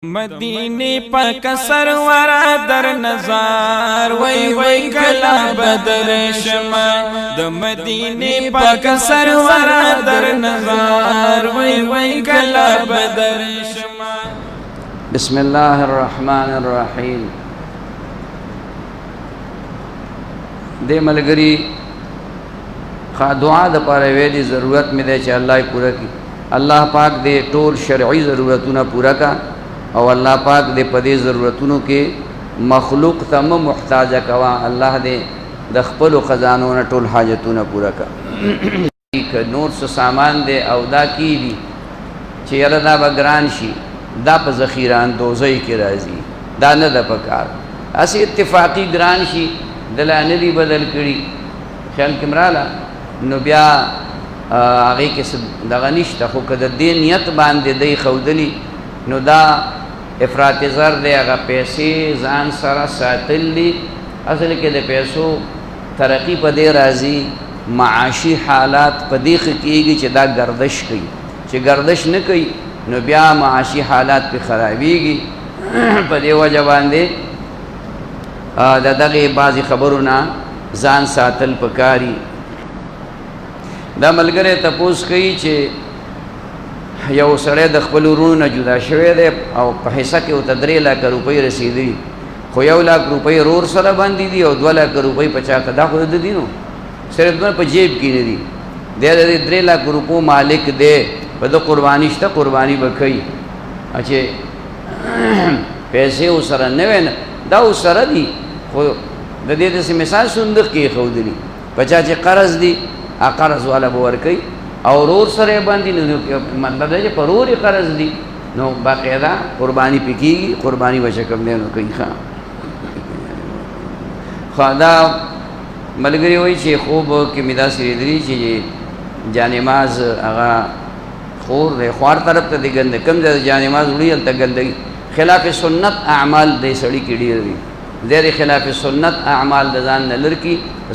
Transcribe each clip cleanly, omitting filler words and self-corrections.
مدینه پاک سرور در نظر وای وای کلا بدر شما د مدینه پاک سرور در نظر وای وای کلا بدر شما. بسم الله الرحمن الرحیم. دې ملګری خا دعا د پاره ویلي ضرورت مې ده چې الله یې پوره کړي. الله پاک دې ټول شرعي ضرورتونه پوره کا او الله پاک دې په دې ضرورتونو کې مخلوق ته محتاج کوا. الله دې د خپل خزانو نه ټول حاجتونه پوره کا. ک نور څه سامان دې او دا کی دي چې یاره دا بګران شي دا په ذخیره اندوزۍ کې راځي دا نه د پکار اسی اتفاقی ګران شي دلانه دی بدل کړي خیال کې مراله نو بیا هغه کې دغه نشته خو کده دې نیت باندې دی خودلی نو دا افراط زر دی هغه پیسې ځان سره ساتلی اصل کې د پیسو ترقی په دې راځي معاشي حالات په دې کېږي چې دا گردش کوي چې گردش نه کوي نو بیا معاشي حالات په خرابېږي په دې وجه باندې د دغه بعضې خبرونه ځان ساتل پکاري. دا ملګری تپوس کوي چې یو سړی د خپل ورونو نه جدا شوی دی او په حصه کې ورته 3 لک روپۍ رسېدلي خو 1 لک روپۍ ورور سره باندې دي او 2 لک روپۍ په چا دا خو د دي نو صرف دومره په جیب کې نه دي. دی د 3 لک روپو مالک دی په د قرباني شته قرباني به کوي چې پیسې ورسره نه وي دا ورسره دي خو د دې داسې مثال صندوق کې ښودلي په چا چې قرض دي قرض والا به ورکوي او ورور سره باندې نو مطلب دی چې په ورور یې قرض دي نو باقاعده قرباني پې کېږي قرباني به چې کوم دی نو کوي ښه. دا ملګري وایي چې خوب کې مې داسې لیدلي چې جانماز هغه خور دی خوار طرف ته دی ګنده کوم ځای جانماز وړي هلته ګندګي خلاف سنت اعمال دی سړي کې ډېر دي ډېر خلاف سنت اعمال د ځان نه لر کي د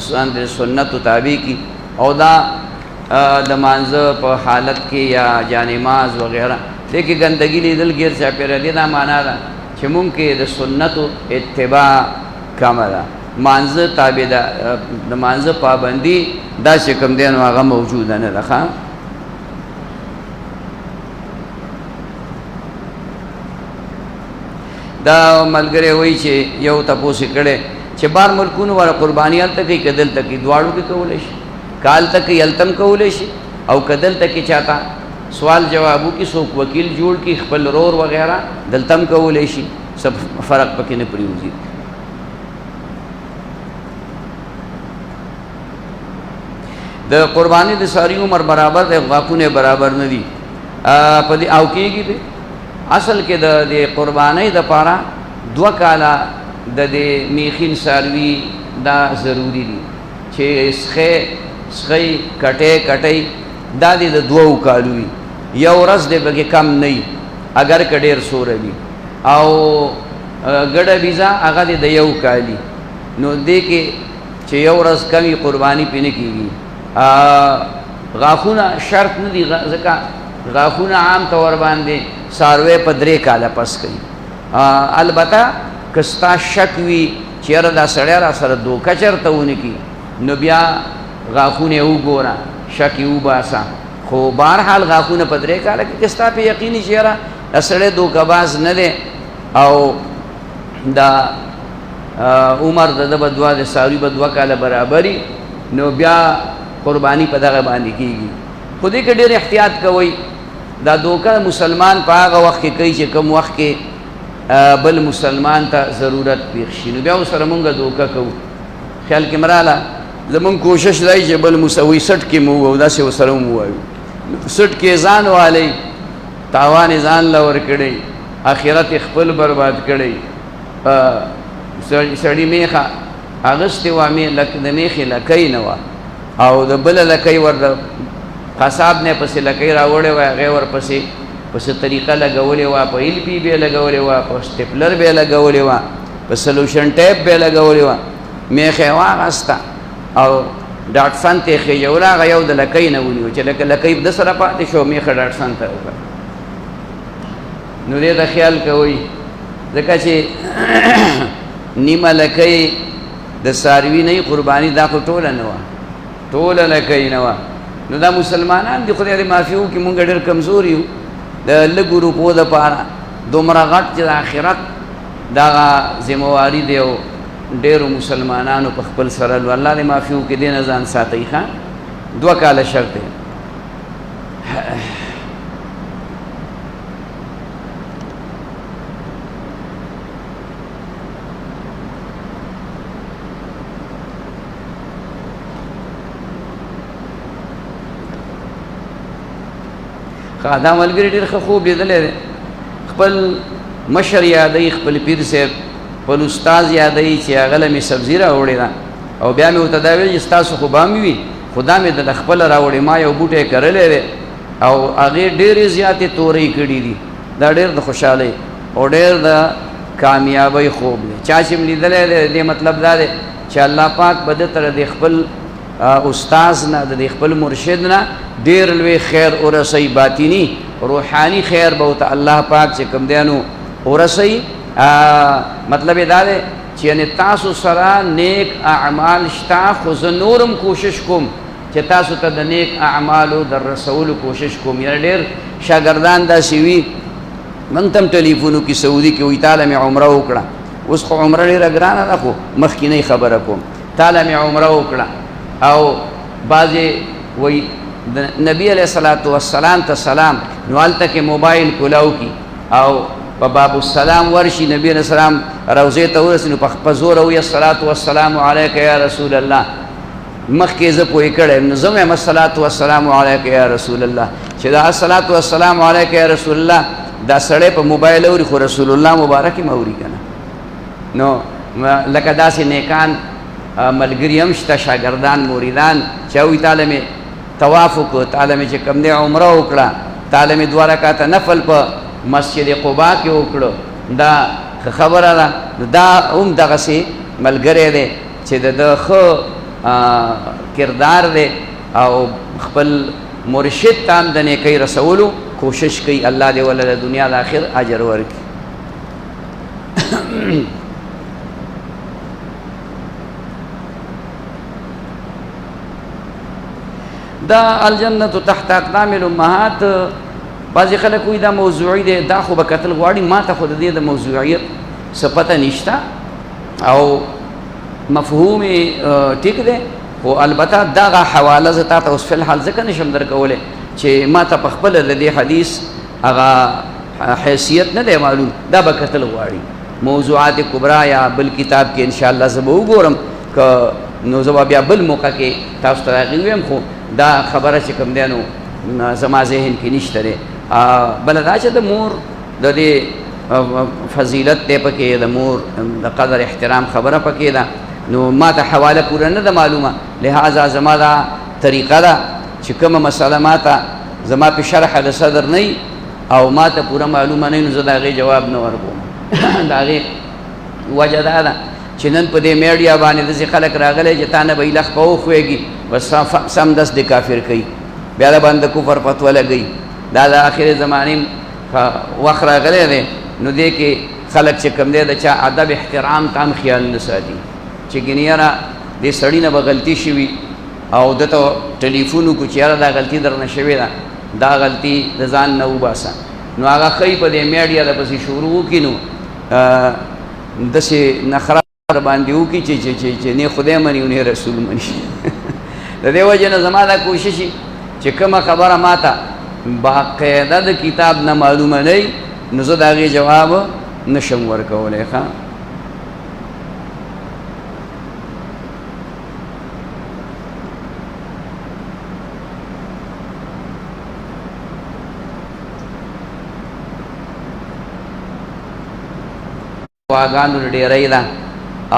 سنتو تابع کي او دا د مانځه په حالت کې یا جانماز وغیره دې کې ګندګي لیدل غیر چاپېره دي دا معنا ده چې مونږ کې د سنتو اتباع کمه ده مانځه تابع ده د مانځه پابندي دا چې کوم دی نو هغه موجوده نه ده ښه. دا ملګری وایي چې یو تپوس یې کړی چې بار ملکونو والا قرباني هلته کوي که دلته کوي دواړو کې کولی شي که هلته کوي هلته هم کولی شي او که دلته کې چاته سوال جواب وکړي څوک وکیل جوړ کړي خپل رور وغیره دلته هم کولی شي څه فرق پکې نه پرېوځي. د قرباني د ساری عمر برابر دی غاښونه برابر نه دي په دې او کېږي دی اصل کې د قربانۍ د پاره 2 کاله د دې میخین ساروي دا ضروری دي چې سخی کټۍ دا دې د 2 کالو وي یو ورځ دې پکې کم نه وي اگر که ډېر سوره وي او ګډه ویزا هغه دې د 1 کالي نو دې کې چې یو ورځ کمي قرباني پې نه کېږي. غاښونه شرط نه دي ځکه غاښونه عام طور باندې څاروی په 3 کاله پس کوي. البته که ستا شک وي چې یاره دا سړی را سره دوکه چېرته ونه کړي نو بیا غاښونه یې وګوره شک یې وباسه خو بهرحال غاښونه په 3 کاله کې که ستا پې یقیني چې یاره دا سړی دوکه باز نه دی او دا عمر د ده به 2 د څاروي به 2 کاله برابري نو بیا قرباني په دغه باندې کېږي. خو دې کې ډېر احتیاط کوئ دا دوکه مسلمان په هغه وخت کې کوي چې کوم وخت کې بل مسلمان ته ضرورت پیښ شي نو بیا ورسره مونږ دوکه کوو خیال کې مراله زمونږ کوشش دی چې بل مسوي سټ کې مو ووایو داسې ورسره هم ووایو سټ کې ځان والی تاوان یې ځان له ورکړی آخرت یې خپل برباد کړی سړي میخه اغوستې وه د میخې لکۍ نه وه او د بله لکۍ ور قصاب نه پسې لکۍ راوړې وه هغې ورپسې پسې طریقه لګولې وه په ایل پي به یې لګولې وه په سټیپلر به یې لګولې وه په سلوشن ټیپ به یې لګولې وه میخه یې واغسته او ډاټ سن ته یې خېژوله هغه یو د لکۍ نه ونیو چې لکۍ د سره پاتې شو میخه ډاټ سن ته وکړه نو دې ته خیال کوئ ځکه چې نیمه لکۍ د څاروي نه قرباني دا خو ټوله نه وه ټوله لکۍ نه وه نو دا مسلمانان دي خدای دې معافي وکړي مونږ ډېر کمزور یو د لږو روپو دپاره دومره غټ چې د آخرت دغه ذمواري دی او ډېرو مسلمانانو په خپل سره لو الله دې معافي وکړي دې نه ځان ساتئ ښه 2 کاله شرط دی دا ملګری ډېر ښه خوب لیدلی دی خپل مشر یادوي خپل پیر صاحب خپل استاذ یادوي چې هغه له مې سبزي راوړې ده او بیا مې ورته دا ویل چې ستاسو خو به هم وي خو دا مې د خپله راوړې ما یو بوټی کرلی دی او هغې ډېرې زیاتې تورۍ کړي دي دا ډېر د خوشحالۍ او ډېر د کامیابۍ خوب دی چا چې م لیدلی دی دې مطلب دا دی چې الله پاک به ده ته د خپل استاذ نه د خپل مرشد نه ډېر لوی خیر ورسوي باطني روحاني خیر به ورته الله پاک چې کوم دی نو ورسوي مطلب یې دا دی چې یعنې تاسو سره نیک اعمال شته خو زه نورم کوشش کوم چې تاسو ته د نیک اعمالو در رسولو کوشش کوم یعنې ډېر شاګردان داسې وي موږ ته هم ټلیفون وکړي سعودي کې وایي تاله مې عمره وکړه اوس خو عمره ډېره ګرانه ده خو مخکینۍ خبره کوم تاله مې عمره وکړه او بعضې وایي د نبی علیه الصلاة والسلام ته سلام نو هلته کې موبایل کولاو کی او په باب السلام ورشي نبی علیه السلام روضې ته ورسي نو په زوره وایي الصلاة والسلام علیک یا رسول الله مخکې زه پوهې کړی نو زه وایم الصلاة والسلام علیک یا رسول الله چې دا الصلاة والسلام علیک یا رسول الله دا سړی په موبایل اوري خو رسول الله مبارک یې اوري که نه نو لکه داسې نیکان ملګري هم شته شاګردان مریدان چې هغوی تاله مې طواف وکړو تاله مې چې کوم دی عمره وکړه تاله مې 2 رکعته نفل په مسجد قبا کې وکړو دا خبره ده دا هم دغسې ملګری دی چې د ده ښه کردار دی او خپل مرشد ته هم د نیکۍ رسولو کوشش کوي الله دې وله د دنیا د آخر اجر ورکړي دا الجنت تحت اقدام الامهات بعضې خلک وایي دا موضوعي دی دا خو به کتل غواړي ما ته خو د دې د موضوعیت څه پته نشته او مفهوم ټیک دی خو البته دغه حواله زه تا ته اوس فی الحال ځکه نشم درکولی چې ما ته په خپله د دې حدیث هغه حیثیت نه دی معلوم دا به کتل غواړي موضوعات کبرا یا بل کتاب کې انشاءالله زه به وګورم که نو زه به بیا بل موقع کې تاسو ته هغې ویم خو دا خبره چې کوم دی نو زما ذهن کې نشته دی بله دا چې د مور د دې فضیلت دی پکې د مور د قدر احترام خبره پکې ده نو ما ته حواله پوره نه ده معلومه لہذا زما دا طریقه ده چې کومه مسله ما ته زما په شرح د صدر نه او ما ته پوره معلومه نه زه د هغې جواب نه ورکوم د هغې وجه دا ده چې نن په دې میډیا باندې داسې خلک راغلی چې تا نه به ایلخ په وښویږي بس سمدس د کافر کوي بیا د باندې کفر فتوه لګوي دا د آخر زمانې وخت راغلی دی نو دې کې خلک چې کوم دی د چا ادب احترام ته هم خیال نه ساتي چې ګینې یاره دې سړي نه به غلطي شوي او ده ته ټلیفون وکړو چې یاره دا غلطي درنه شوې ده دا غلطي د ځان نه وباسه نو هغه ښایي په دې میډیا د پسې شروع وکړي نو داسې نخره باندې وکړي چې نه خدای مني او نه رسول مني د دې وجې نه زما دا کوشش چې کومه خبره ما ته باقاعده د کتاب نه معلومه نه وي نو زه د هغې جواب نشم ورکولی ښه دعاګانو ډېرۍ ده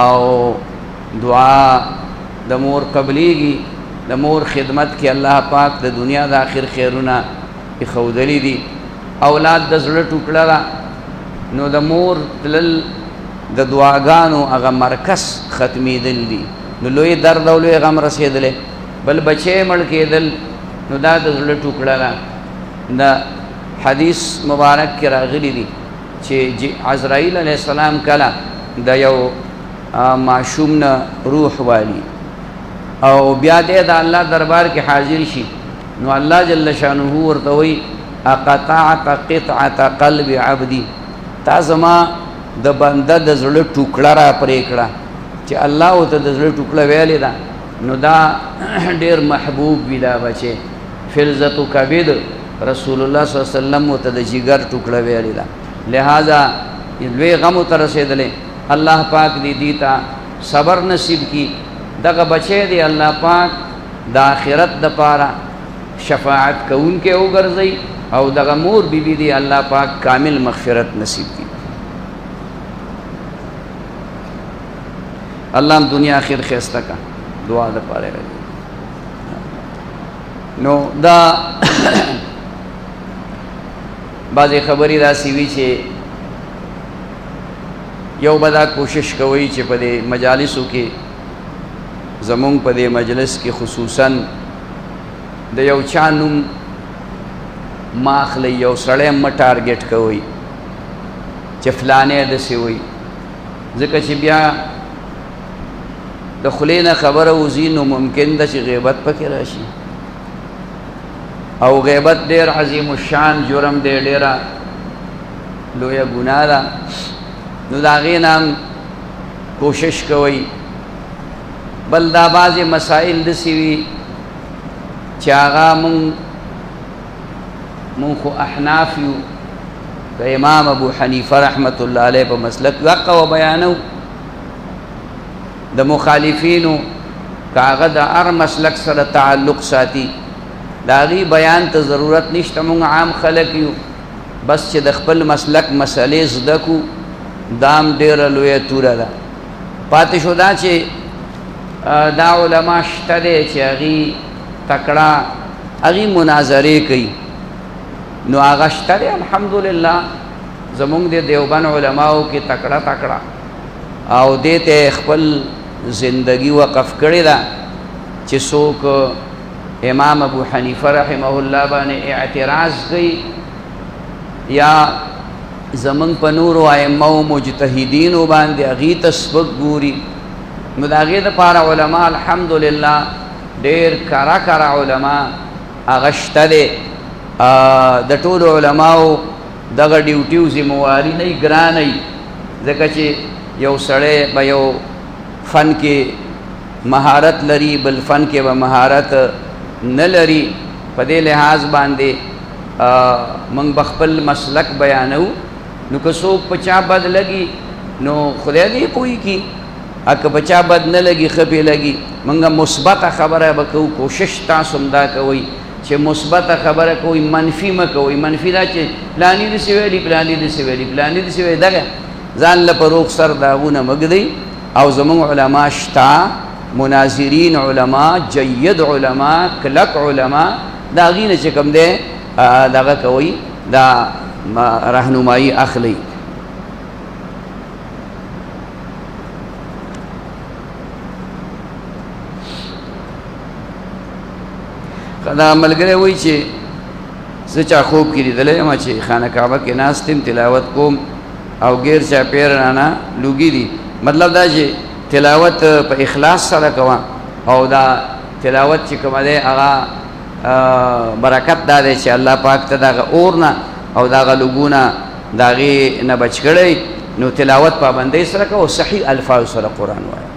او دعا د مور قبلیږي د مور خدمت کې الله پاک د دنیا د آخر خیرونه ایښودلي دي اولاد د زړه ټوکړه ده نو د مور تلل د دعاګانو هغه مرکز ختمېدل دي نو لوی درد او لوی غم رسېدلی بل بچی مړ کېدل نو دا د زړه ټوکړه ده د حدیث مبارک کې راغلي دي چې عزرائیل علیہ السلام کله د یو معشوم نه روح والی او بیا د الله دربار کې حاضر شي، نو الله جل شانه ورته وایي اقطعت قطعه قلب عبدي، تا زما د بنده د زړه ټوکړه را پرې کړه. چې الله ورته د زړه ټوکړه ویلې ده نو دا ډېر محبوب وي دا بچې. فلذة کبد رسول الله صلی الله علیه وسلم ورته د جګر ټوکړه ویلې ده، لہذا لوی غم ته رسېدلې. الله پاک دې دې ته صبر نصیب کی. دغه بچی دی الله پاک د آخرت د پاره شفاعت کوونکې وګرځي او دغه مور بیبي دی الله پاک کامل مغفرت نصیب کی. الله هم دنیا آخر خیسته کا دعا د پاره راځي. نو دا بعضې خبرې داسې وي چې یو به دا کوشش کوي چې په دې مجالسو کې زمونږ په دې مجلس کې خصوصاً د یو چا نوم ما اخلئ، یو سړی مه ټارګېټ کوئ چې فلانې داسې وایي، ځکه چې بیا د خولې نه خبره وځي نو ممکن ده چې غیبت پکې راشي، او غیبت ډېر عظیم الشان جرم دی، ډېره لویه ګناه ده. نو د هغې نه هم کوشش کوئ. بل دا بعضې مسائل داسې وي چې هغه مونږ خو احناف یو، د امام ابو حنیفه رحمت الله علیه په مسلک حق و بیانو، د مخالفینو که هغه د هر مسلک سره تعلق ساتي د هغې بیان ته ضرورت نشته. مونږ عام خلک یو، بس چې د خپل مسلک مسئلې زده کو دام ډېره لویه توره ده. پاتې شو دا چې دا علما شته دی چې هغې تکړه هغې مناظرې کوي، نو هغه شته دی الحمدلله. زمونږ د دیوبند علماو کې تکړه تکړه او دې ته خپل زندگی وقف کړې ده چې څوک امام ابو حنیفه رحمه الله باندې اعتراض کوي یا زمونږ په نورو ائمه او مجتهدینو باندې هغې ته سپک ګوري، نو د هغې دپاره علما الحمدلله ډېر کره کره علما هغه شته دی. د ټولو علماو دغه ډیوټي ذمواري نه وي، ګرانه وي، ځکه چې یو سړی به یو فن کې مهارت لري، بل فن کې به مهارت نه لري. په دې لحاظ باندې موږ به خپل مسلک بیانو، نو که څوک په چا بد لګي نو خدای دې پوهې کړي، که په چا بد نه لګي ښه پې لګي. موږ مثبته خبره به کوو، کوشش تاسو هم دا کوئ چې مثبته خبره کوئ، منفي مه کوئ. منفي دا چې پلاني داسې ویلي، پلاني داسې ویلي، پلاني داسې ویلي، دغه ځان له په روغ سر د هغونه مه ږدئ. او زمونږ علما شته، مناظرین علما، جید علما، کلک علما، د هغې نه چې کوم دی دغه کوئ، دا رهنمایي اخلئ. دا ملګری وایي چې زه چا خوب کې لیدلی یم چې خانه کعبه کې ناست یم تلاوت کوم او غیر چاپېر رانه لوګي دي. مطلب دا چې تلاوت په اخلاص سره کوه، او دا تلاوت چې کومه دی هغه برکت دا دی چې الله پاک ته دغه اور نه او دغه لوګونه د هغې نه بچ کړی. نو تلاوت پابندۍ سره کوه او صحیح الفاظ سره قرآن وایه.